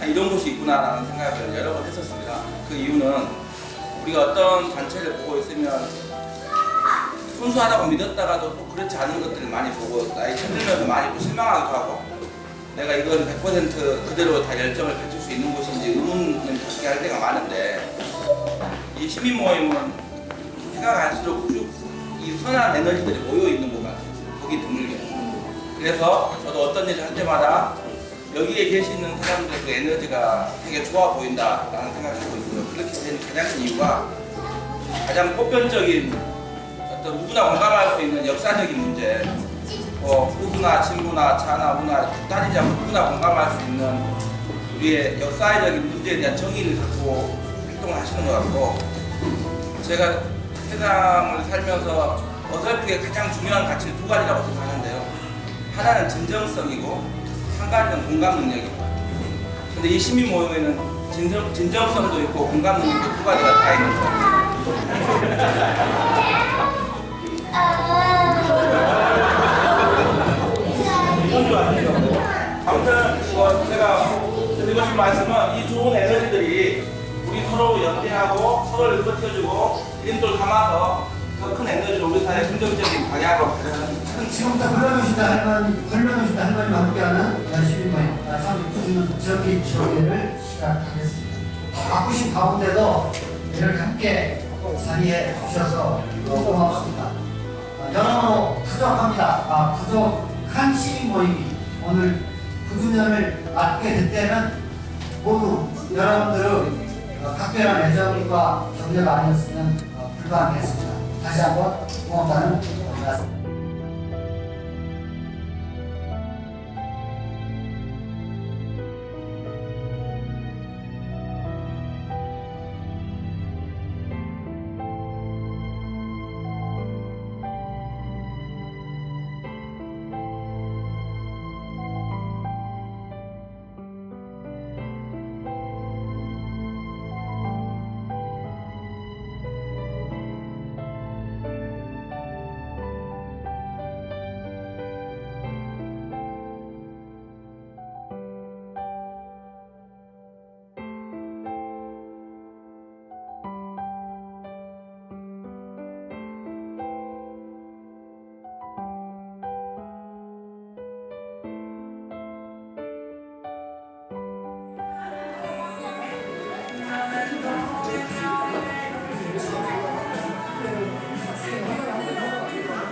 이런 곳이 있구나라는 생각을 여러 번 했었습니다. 그 이유는 우리가 어떤 단체를 보고 있으면 순수하다고 믿었다가도 또 그렇지 않은 것들을 많이 보고 나이 들면서 많이 또 실망하기도 하고 내가 이건 100% 그대로 다 열정을 갖출 수 있는 곳인지 의문을 갖게 할 때가 많은데 이 시민 모임은 해가 갈수록 쭉 이 선한 에너지들이 모여 있는 것 같아요. 보기 드물게. 그래서 저도 어떤 일을 할 때마다 여기에 계시는 사람들의 그 에너지가 되게 좋아 보인다라는 생각을 하고 있고요. 그렇게 된 가장 큰 이유가 가장 보편적인 어떤 누구나 공감할 수 있는 역사적인 문제, 후수나 친부나 차나 문화 따지지 않고 누구나 공감할 수 있는 우리의 역사적인 문제에 대한 정의를 갖고 활동을 하시는 것 같고 제가 세상을 살면서 어설프게 가장 중요한 가치는 두 가지라고 생각하는데요. 하나는 진정성이고 한 가지는 공감 능력입니다. 근데 이 시민 모임에는 진정성도 있고 공감 능력도 두 가지가 다 있는 거예요. 아무튼 제가 드리고 싶은 말씀은 이 좋은 에너지들이 우리 서로 연대하고 서로를 버텨주고 힘을 담아서 더 큰 에너지를 우리 사회의 긍정적인 방향으로 가는 지금부터 흘러놓으시다 할머니와 함께하는 열심히 모임 참 정기 조례를 시작하겠습니다. 바쁘신 가운데도 이렇게 함께 자리해 주셔서 고맙습니다. 여러모로 부족합니다. 부족한 시민 모임이 오늘 9주년을 맞게 될 때는 모두 여러분들의 각별한 애정과 격려가 아니었으면 불가능했습니다. 다시 한번 고맙다는 말씀.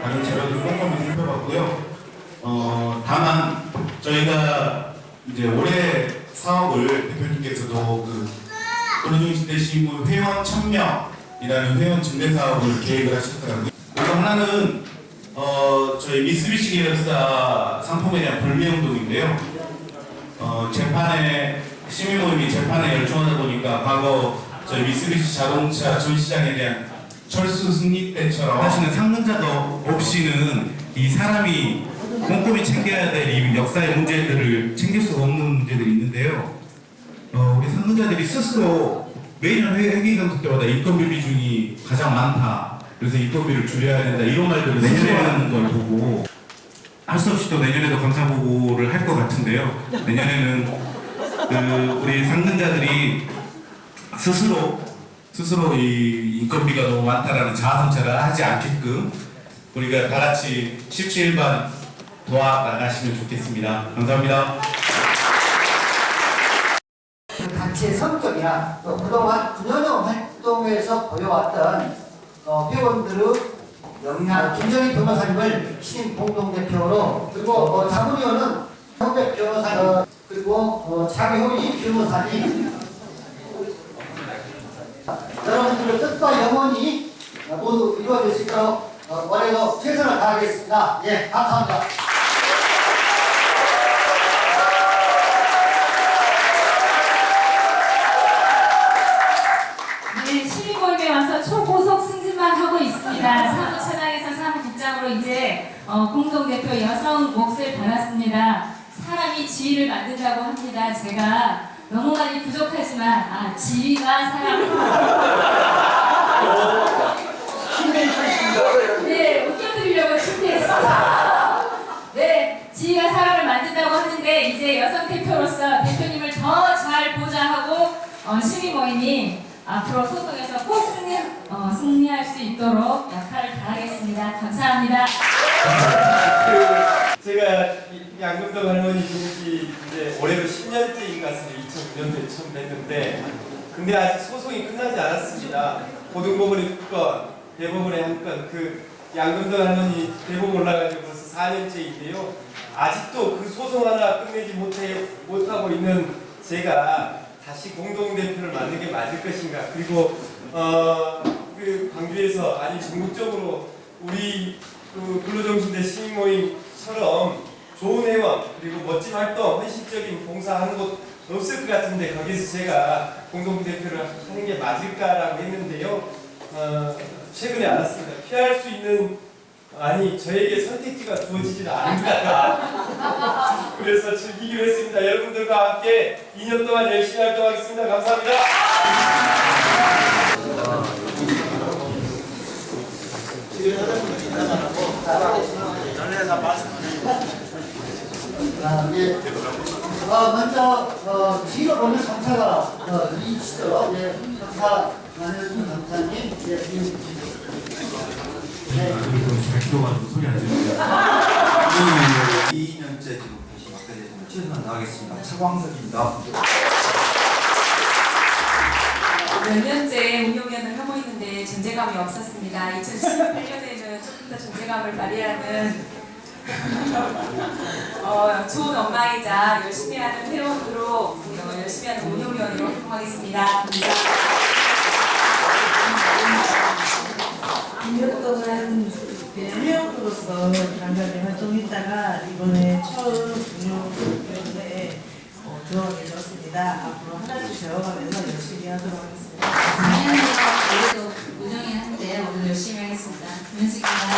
다른 자료도 꼼꼼히 살펴봤고요. 다만 저희가 이제 올해 사업을 대표님께서도 어느정도 시민 회원 1000명이라는 회원 증대 사업을 계획을 하셨더라고요. 그래서 하나는 저희 미쓰비시 계열사 상품에 대한 불매 운동인데요. 재판에 시민 모임이 재판에 열중하다 보니까 과거 저희 미쓰비시 자동차 전 시장에 대한 철수 승리 때처럼 하시는 상근자도 없이는 이 사람이 꼼꼼히 챙겨야 될 이 역사의 문제들을 챙길 수 없는 문제들이 있는데요. 우리 상근자들이 스스로 매년 회계감독 때마다 인건비 비중이 가장 많다. 그래서 인건비를 줄여야 된다. 이런 말들을 내년에는 걸 보고 할 수 없이 또 내년에도 감사보고를 할 것 같은데요. 내년에는 우리 상근자들이 스스로 이 인건비가 너무 많다라는 자아성찰을 하지 않게끔 우리가 다 같이 17반 도와나가시면 좋겠습니다. 감사합니다. 단체의 성격이나 또 그동안 9년여 활동에서 보여왔던 회원들의 역량, 김정희 변호사님을 신임 공동대표로 그리고 자문위원은 현백 변호사님 그리고 차기호희 변호사님 여러분들의 뜻과 영원히 모두 이루어질 수 있도록 올해도 최선을 다하겠습니다. 예, 감사합니다. 네, 시민모임에 와서 초고속 승진만 하고 있습니다. 사무처장에서 사무국장으로 이제 공동대표 여성 몫을 받았습니다. 사람이 지위를 만든다고 합니다. 제가 너무 많이 부족하지만 지위가 사람을 네, 웃겨드리려고 준비했습니다. 네, 지위가 사람을 만든다고 하는데 이제 여성 대표로서 대표님을 더 잘 시민 모임이 앞으로 소속에서 꼭 승리할 수 있도록 역할을 다하겠습니다. 감사합니다. 제가 양금동 할머니 중기 이제 올해로 10년째인 것 같습니다. 2009년도에 처음 뵀는데 근데 아직 소송이 끝나지 않았습니다. 고등법원의 2건, 대법원의 1건, 그 양금동 할머니 대법원 올라가지고 벌써 4년째인데요. 아직도 그 소송 하나 끝내지 못하고 있는 제가 다시 공동대표를 만든 게 맞을 것인가. 그리고 그 광주에서 아니 전국적으로 우리 그 근로정신대 시민모임처럼 좋은 회원 그리고 멋진 활동, 헌신적인 봉사하는 곳 없을 것 같은데 거기서 제가 공동대표를 하는 게 맞을까라고 했는데요. 최근에 알았습니다. 피할 수 있는 아니 저에게 선택지가 주어지지는 않은 것 같다. 그래서 즐기기로 했습니다. 여러분들과 함께 2년 동안 열심히 활동하겠습니다. 감사합니다. 예. 먼저 뒤로 보면 감사가 있죠. 예. 감사 나누는 감사님. 예. 발표가지고 소리 안 들려요. 2년째 지금 다시 맡게 되면 최선을 다하겠습니다. 차광석입니다. 몇 년째 운영위원을 하고 있는데 존재감이 없었습니다. 2018년에는 조금 더 존재감을 발휘하는 좋은 엄마이자 열심히 하는 회원으로 열심히 하는 운영위원으로 활동하겠습니다. 2년 동안 회원으로서 간간히 활동했다가 이번에 처음 운영위원회에 들어가게 되었습니다. 앞으로 하나씩 배워가면서 열심히 하도록 하겠습니다. 4년이나 그래도 운영이 한데 오늘 열심히 하겠습니다. 김현식입니다.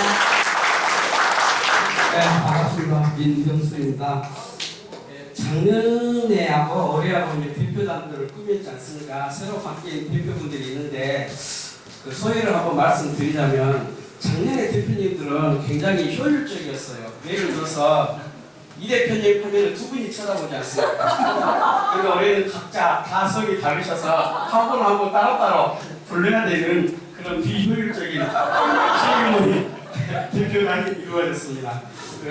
네, 반갑습니다. 민병수입니다. 작년에하고 올해하고 이제 대표단들을 꾸몄지 않습니까? 새로 바뀐 대표분들이 있는데 그 소회를 한번 말씀드리자면 작년에 대표님들은 굉장히 효율적이었어요. 예를 들어서 이 대표님 하면 두 분이 쳐다보지 않습니까? 그러니까 우리는 각자 다 성이 다르셔서 한 분 한 분 따로따로 불러야 되는 그런 비효율적인 시민모임 대표단이 이루어졌습니다.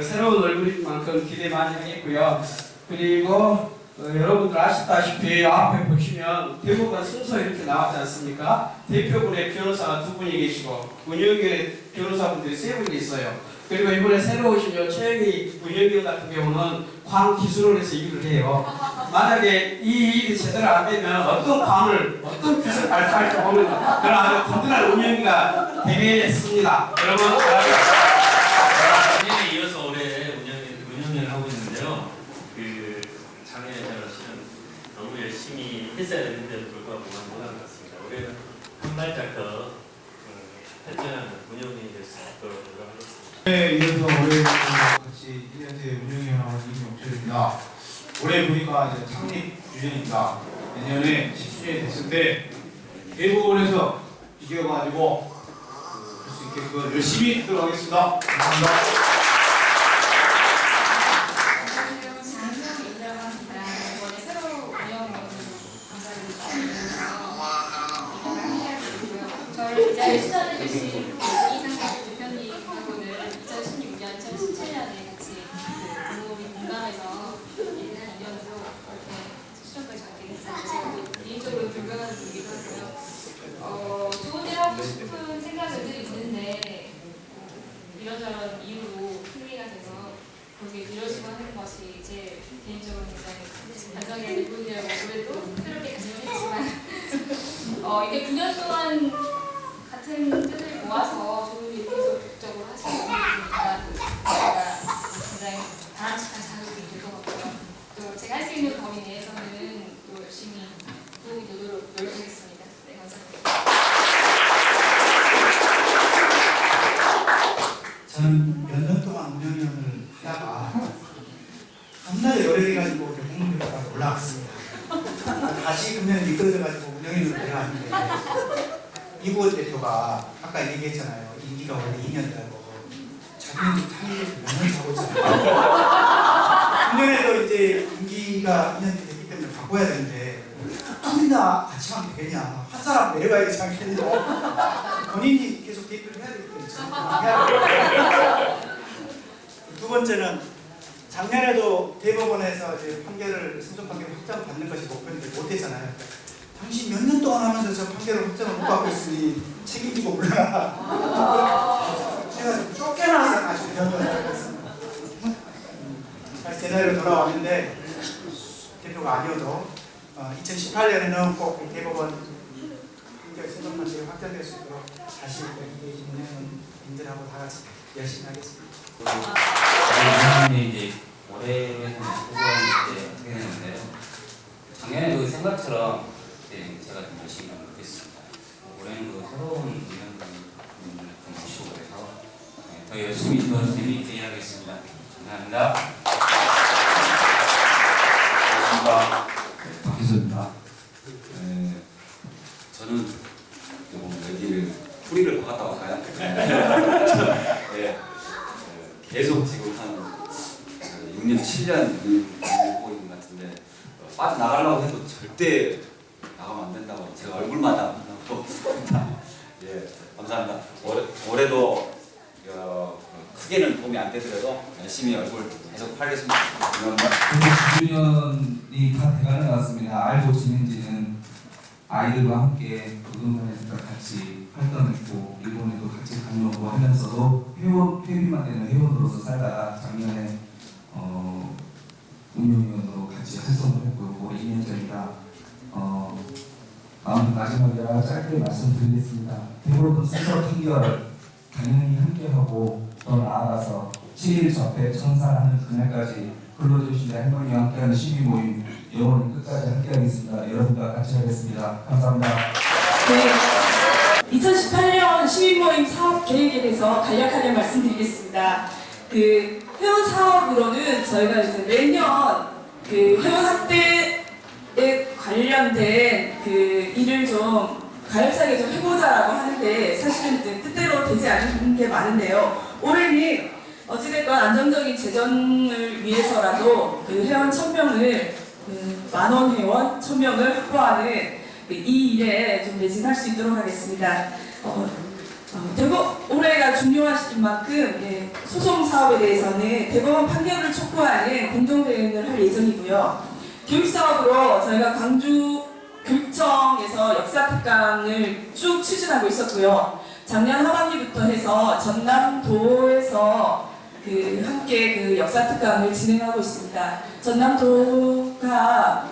새로운 얼굴인 만큼 기대 많이 하겠고요. 그리고 여러분들 아시다시피 앞에 보시면 대법원 순서 이렇게 나왔지 않습니까? 대표분의 변호사가 2분이 계시고 운영위원회 변호사분들이 3분이 있어요. 그리고 이번에 새로 오신 최영희 운영위원 같은 경우는 광기술원에서 일을 해요. 만약에 이 일이 제대로 안 되면 어떤 기술을 발표할지 모르는 그런 아주 든든한 운영위가 되겠습니다. 여러분 작년에 이어서 올해 운영을 하고 있는데요. 그 작년에 저는 너무 열심히 했어야 되는데도 불구하고 못한 것 같습니다. 올해는 한 발짝 더 발전하는 운영이 될 수 있도록 노력하겠습니다. 네, 이어서 올해 같이 1년째 운영위원하고 임용철입니다. 올해 보니까 이제 창립 주전입니다. 내년에 10주년이 됐을 때 대법원에서 이겨가지고 할 수 있게끔 열심히 하도록 하겠습니다. 감사합니다. 안녕하세요. 장현이라고 합니다. 이번에 새로 운영위원으로 감사드리고요. 저를 이 자리에 추천해주신 이상각 대표님하고는 2016년, 2017년에 같이 공모를 공감해서 1년 2년으로 이렇게 추천까지 받게 됐어요. 개인적으로 존경하는 분이기도 하고요. 좋은 일 하고 싶은 생각은 늘 있는데 이런저런 이유로 흥미가 돼서 그게 이루어지고 하는 것이 제 개인적으로 굉장히 반성의 일부분이라고 올해도 새롭게 가지고 했지만 이게 9년 동안 같은 뜻을 모아서 좋은 일을 계속적으로 하시는 분이니까 제가 굉장히 바람직한 자극이 될 것 같고요. 또 제가 할 수 있는 범위 내에서는 또 열심히 도움이 되도록 노력하겠습니다. 네, 감사합니다. 저는 몇 년 동안 운영위원을 하다가 한날에 열애해가지고 공동대표가 올라왔습니다. 다시 금년 이끌어져가지고 운영위원으로 내려왔는데 이구원 대표가 아까 얘기했잖아요. 임기가 원래 2년이라고. 자기는 창의해서 몇년 차고 있잖아요. 금년에도 이제 임기가 2년 됐기 때문에 바꿔야 되는데 둘이나 누구나 같이 하면 되겠냐. 한 사람 내려가야 되지 않겠냐. 본인이 계속 대표를 해야 되기 때문에. 두 번째는 작년에도 대법원에서 이제 판결을 소송 판결 확정 받는 것이 목표인데 못했잖아요. 당신 몇 년 동안 하면서 저 판결을 확정을 못 받고 있으니 책임지고 물러나. 제가 좀 쫓겨나서 아주 변호를 하고 있습니다. 다시 제자리로 돌아왔는데 대표가 아니어도 2018년에는 꼭 대법원 판결 소송 판결이 확정될 수 있도록 다시 여기 운영 인들하고 다 같이 열심히 하겠습니다. 저희 이제 올해는 소소한 때 어떻게 되는데요. 작년에 그 생각처럼 제가 좀 열심히 하는 못했습니다. 올해는 그 새로운 의원님을 좀 모시고 그래서 더 열심히 더 재미있게 일하겠습니다. 감사합니다. 박희수입니다. 저는 여기를 뿌리를 박았다고 할까요? 네, 계속 지금 한 6년, 7년 보고 있는 것 같은데 빠져나가려고 해도 절대 나가면 안 된다고 제가 얼굴마다 하고 예, 감사합니다. 올해도 크게는 도움이 안 되더라도 열심히 얼굴 계속 팔겠습니다. 감사합니다. 주년이 다 돼가는 것 같습니다. 알고 지낸 지는 아이들과 함께 부동산에서 같이 활동했고 일본에도 같이 다녀오고 하면서도 회비만 되는 회원으로서 살다가 작년에 운영위원으로 같이 활동을 했고요. 올해 2년째입니다. 마지막이라 짧게 말씀드리겠습니다. 대법원 스스로 판결 당연히 함께하고 더 나아가서 7일 접해 청산하는 그날까지 불러주신 할머니와 함께하는 시민 모임 영원히 끝까지 함께하겠습니다. 여러분과 같이 하겠습니다. 감사합니다. 네, 2018년 시민모임 사업 계획에 대해서 간략하게 말씀드리겠습니다. 그 회원 사업으로는 저희가 이제 매년 그 회원 확대에 관련된 그 일을 좀 가열차게 좀 해보자라고 하는데 사실은 이제 뜻대로 되지 않는 게 많은데요. 올해는 어찌됐건 안정적인 재정을 위해서라도 그 회원 1000명을 만원 회원 1000명을 확보하는 이 일에 좀 매진할 수 있도록 하겠습니다. 올해가 중요하신 만큼 소송 사업에 대해서는 대법원 판결을 촉구하는 공동대응을 할 예정이고요. 교육 사업으로 저희가 광주 교육청에서 역사 특강을 쭉 추진하고 있었고요. 작년 하반기부터 해서 전남도에서 함께 그 역사 특강을 진행하고 있습니다. 전남도가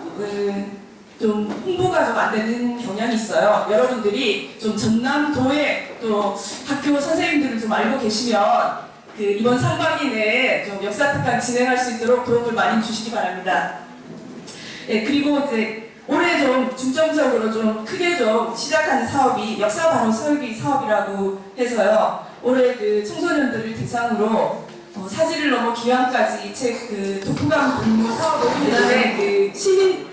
좀 홍보가 좀 안 되는 경향이 있어요. 여러분들이 좀 전남도의 또 학교 선생님들을 좀 알고 계시면 이번 상반기 내에 좀 역사 특강 진행할 수 있도록 도움을 많이 주시기 바랍니다. 그리고 이제 올해 좀 중점적으로 좀 크게 좀 시작하는 사업이 역사 바로 설기 사업이라고 해서요. 올해 그 청소년들을 대상으로 사지를 넘어 기왕까지 책 독후감 공부 사업을 그다음에 시민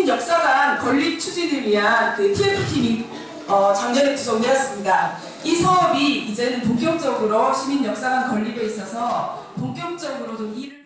역사관 건립 추진을 위한 TF팀이 작년에 구성되었습니다. 이 사업이 이제는 본격적으로 시민 역사관 건립에 있어서 본격적으로 좀 일을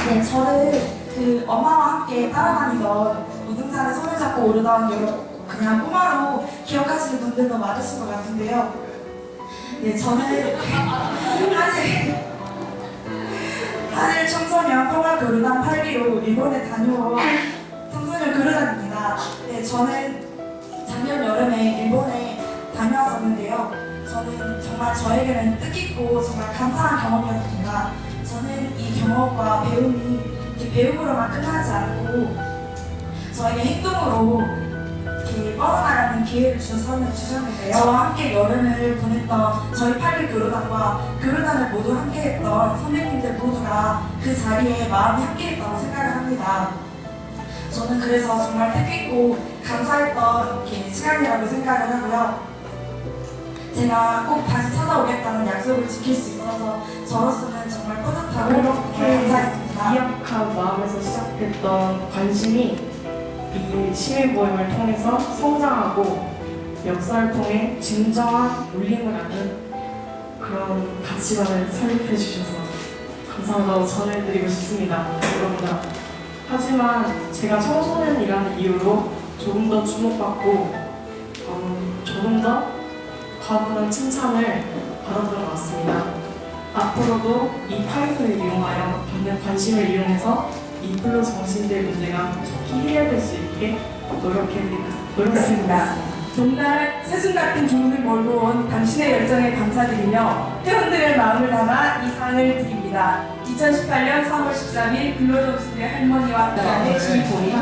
네, 저는 엄마와 함께 따라다니던 우등산에 손을 잡고 오르던 그냥 꼬마로 기억하시는 분들도 많으신 것 같은데요. 네, 저는 하늘 청소년 평화교류단 8기로 일본에 다녀온 청소년 교류단입니다. 네, 저는 작년 여름에 일본에 다녀왔었는데요. 저는 정말 저에게는 뜻깊고 정말 감사한 경험이었습니다. 저는 이 경험과 배움이 이렇게 배움으로만 끝나지 않고 저에게 행동으로 이렇게 뻗어나가는 기회를 주셨는데요. 저와 함께 여름을 보냈던 저희 8기 교류단과 교류단을 모두 함께했던 선배님들 모두가 그 자리에 마음이 함께했다고 생각을 합니다. 저는 그래서 정말 뜻깊고 감사했던 시간이라고 생각을 하고요. 제가 꼭 다시 찾아오겠다는 약속을 지킬 수 있어서 저로서는 정말 뿌듯하고 이렇게 감사했습니다. 미약한 마음에서 시작됐던 관심이 이 시민모임을 통해서 성장하고 역사를 통해 진정한 울림을 얻는 그런 가치관을 설립해 주셔서 감사하다고 전해드리고 싶습니다. 여러분들. 하지만 제가 청소년이라는 이유로 조금 더 주목받고 조금 더 과분한 칭찬을 받아들어왔습니다. 앞으로도 이 타이틀을 이용하여 받는 관심을 이용해서 이 플로 정신대 문제가 속히 해결될 수 있게 노력했습니다. 정말 새순 같은 기운을 몰고 온 당신의 열정에 감사드리며 회원들의 마음을 담아 이 상을 드립니다. 2018년 3월 13일 근로정신대 할머니와 함께하는 시모임.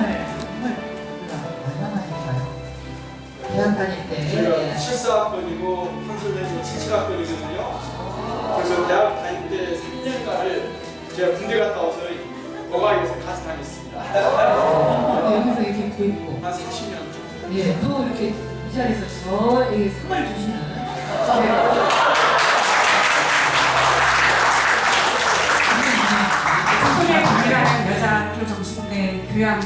대학 다닐 때 제가 74학번이고 평소대는 77학번이거든요. 그래서 대학 다닐 때 3년간을 제가 군대 갔다 와서 어학에서 같이 다녔습니다. 여기서 이렇게 보이고 한 40년 정도. 예, 또 이렇게 이 자리에서 저에게 상을 주시는 소녀의 관계라는 여자 교정신대 교양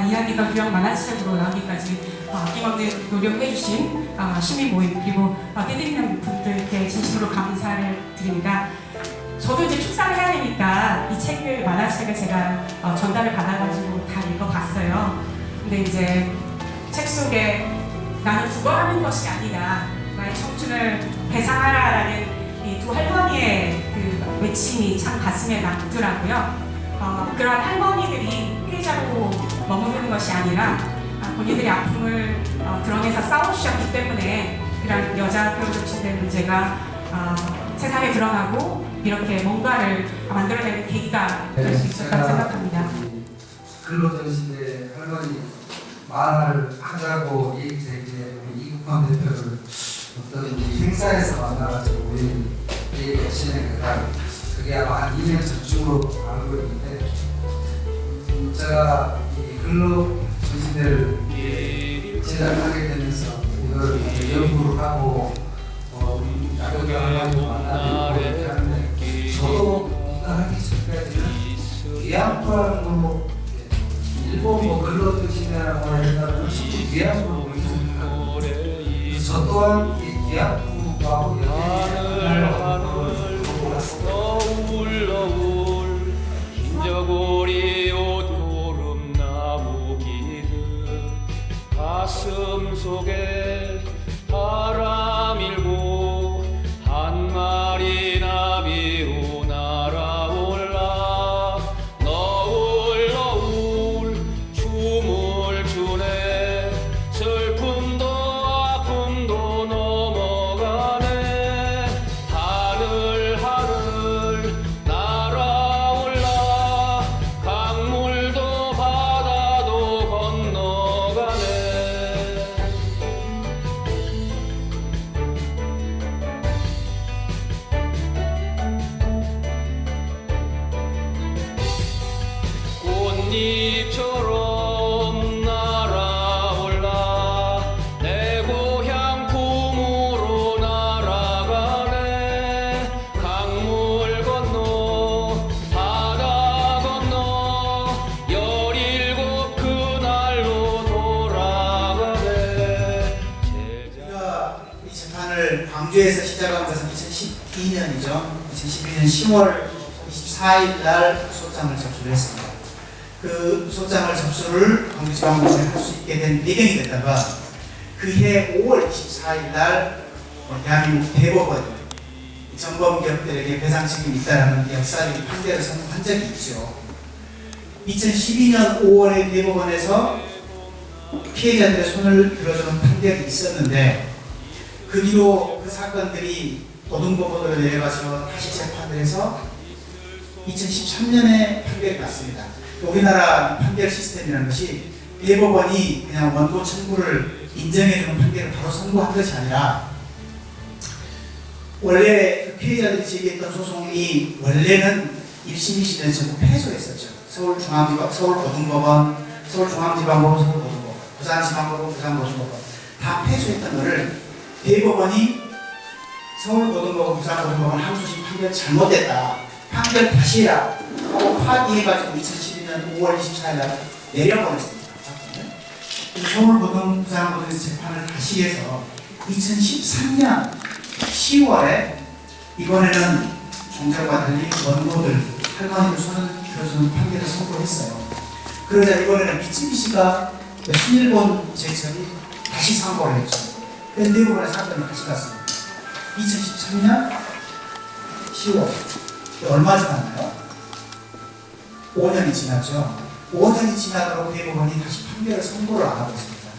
이야기가 교양 만화책으로 나오기까지 아낌없는 노력해주신 시민 모임 그리고 떼드리는 분들께 진심으로 감사를 드립니다. 저도 이제 출산을 해야 되니까 이 책을 만화책을 제가 전달을 받아가지고 다 읽어봤어요. 근데 이제 책 속에 나는 죽어가는 것이 아니다. 나의 청춘을 배상하라라는 이 두 할머니의 그 외침이 참 가슴에 남더라고요. 그런 할머니들이 피해자로 머무르는 것이 아니라 본인들의 아픔을 드러내서 싸우셨기 때문에 이런 여자 교정신대 문제가 세상에 드러나고 이렇게 뭔가를 만들어내는 계기가 될 수 있었다고 생각합니다. 근로정신대 할머니 말을 하자고 얘기 제기해 이국환 대표를 어떤 행사에서 만나가지고 우리 진행했다. 그게 아마 한 2년 전쯤으로 알고 있는데 제가 이 근로정신대를 제작하게 되면서 이걸 연구를 하고 여기 할머니 만나고 이렇게 하는데 저도 이거 하기 전까지는 위안부라는 걸로 일본 뭐 근로정신대라고 해서 위안부로 보이고 저 또한 이 위안부하고 너울 흰저고리 옷구름 나무 기름 가슴 속에 바람 일고 한 마리 나비로 날아올라 너울 너울 춤을 추네 슬픔도 아픔도 넘어가네 하늘 하늘 날아올라 강물도 바다도 건너가네 꽃잎처럼 날아올라 내 고향 품으로 날아가네 강물 건너 바다 건너 17 그날로 돌아가네 우리가 이 재판을 광주에서 시작한 것은 2012년이죠. 2012년 10월 24일 날 소장을 접수를 했습니다. 그 소장을 접수를 광주지방법원에 할 수 있게 된 배경이 됐다가 그해 5월 24일 날 대한민국 대법원이 정범기업들에게 배상 책임이 있다는 역사적인 판결을 선고한 적이 있죠. 2012년 5월에 대법원에서 피해자들의 손을 들어주는 판결이 있었는데 그 뒤로 그 사건들이 고등법원으로 내려가서 다시 재판을 해서 2013년에 판결이 났습니다. 우리나라 판결 시스템이라는 것이 대법원이 그냥 원고 청구를 인정해주는 판결을 바로 선고한 것이 아니라 원래 그 피해자들이 제기했던 소송이 원래는 1심, 2심에서 전부 패소했었죠. 서울중앙지법, 서울고등법원, 서울중앙지방법원, 서울고등법원, 부산지방법원, 부산고등법원 다 패소했던 것을 대법원이 서울고등법원, 부산고등법원 항소심 판결 잘못됐다. 판결 다시 해라. 하고 파기해가지고 2012년 5월 24일 날 내려보냈습니다. 그래서 서울고등, 부산고등에서 재판을 다시 해서 2013년 10월에 이번에는 종전과 달리 원고들, 할머니들 손을 들어주는 판결을 선고했어요. 그러자 이번에는 미쓰비시가 신일본 제철이 다시 선고를 했죠. 그래서 대부분의 사건이 다시 갔습니다. 2013년 10월. 얼마 지났나요? 5년이 지났죠. 5년이 지나도록 대법원이 다시 판결을 선고를 안 하고 있습니다.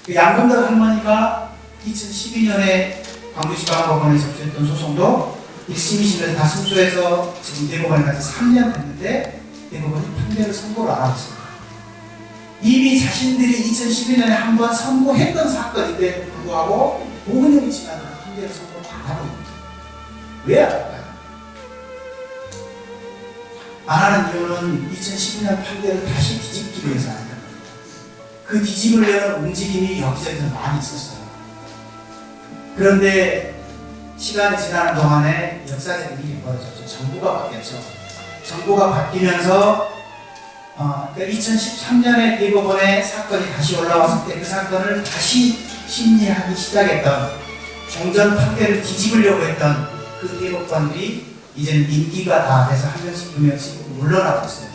그 양금덕 할머니가 2012년에 광주지방법원에 접수했던 소송도 1심, 2심에서 다 승소해서 지금 대법원에 가서 3년 됐는데 대법원이 판결을 선고를 안 하고 있습니다. 이미 자신들이 2012년에 한 번 선고했던 사건인데 불구하고 5년이 지나도록 판결을 선고를 안 하고 있습니다. 왜 안 할까요? 안 하는 이유는 2012년 판결을 다시 뒤집기 위해서 아닙니다. 그 뒤집으려는 움직임이 여기저기서 많이 있었어요. 그런데 시간이 지나는 동안에 역사적인 일이 벌어졌죠. 정부가 바뀌었죠. 정부가 바뀌면서 2013년에 대법원에 사건이 다시 올라왔을 때 그 사건을 다시 심리하기 시작했던 종전 판결을 뒤집으려고 했던 그 대법관들이 이제는 임기가 다 돼서 한 명씩 두 명씩 물러나고 있어요.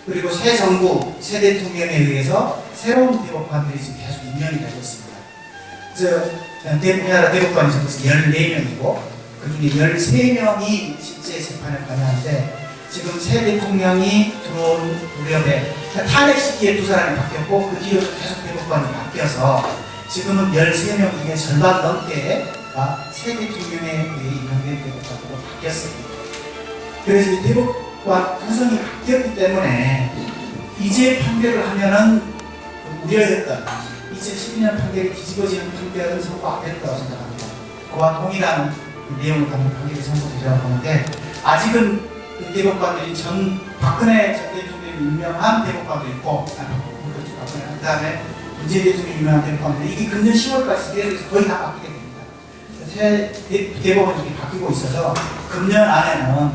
그리고 새 정부, 새 대통령에 의해서 새로운 대법관들이 지금 계속 임명이 되고 있습니다. 우리나라 대법관이 지금 14명이고 그 중에 13명이 실제 재판에 관여하는데 지금 새 대통령이 들어온 무렵에 탄핵 시기에 두 사람이 바뀌었고 그 뒤로 계속 대법관이 바뀌어서 지금은 13명 중에 절반 넘게 새 대통령에 의해 임명된 대법관으로 바뀌었습니다. 그래서 이 대법관 구성이 바뀌었기 때문에 이제 판결을 하면은 우려했던 2012년 판결이 뒤집어지는 판결은 선고 안 될 거라고 생각합니다. 그와 동일한 내용을 담은 판결이 선고되리라고 보는데 아직은 그 대법관들이 박근혜 전 대통령이 임명한 대법관도 있고 그 다음에 문재인 대통령이 임명한 대법관도 이게 금년 10월까지 계속해서 거의 다 바뀌게 됩니다. 새 대법원이 바뀌고 있어서 금년 안에는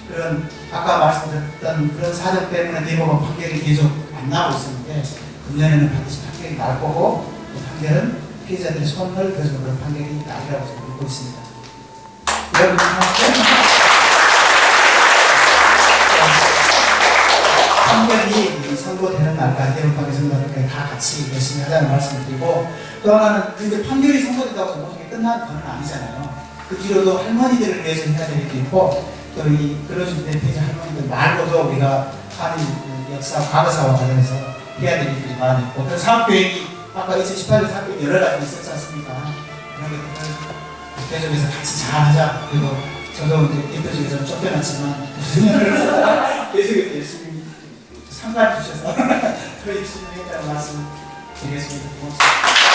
그런 아까 말씀드렸던 그런 사정 때문에 대법원 판결이 계속 안 나오고 있었는데 금년에는 반드시 판결이 날 거고 그 판결은 피해자들의 손을 그래서 그런 판결이 나리라고 저는 믿고 있습니다. 여러분 판결이 선고되는 날까지 대법관의 선고를 다 같이 열심히 하자는 말씀을 드리고 또 하나는 근데 판결이 선고된다고 모든 게 끝난 건 아니잖아요. 그 뒤로도 할머니들을 위해서 해야 될 게 있고 또 이 끌어준 대표자 할머니들 말고도 우리가 한인 역사, 과거사와 관련해서 해야 될 일들이 많이 있고 그래서 사업계획이 아까 2018년 사업계획 여러 가지 있었지 않습니까? 그런 것들을 계속해서 같이 잘 하자. 그리고 저도 이제 대표직에서 쫓겨났지만 계속해서 열심히 상관 주셔서 더 열심히 하겠다는 말씀 드리겠습니다. 고맙습니다.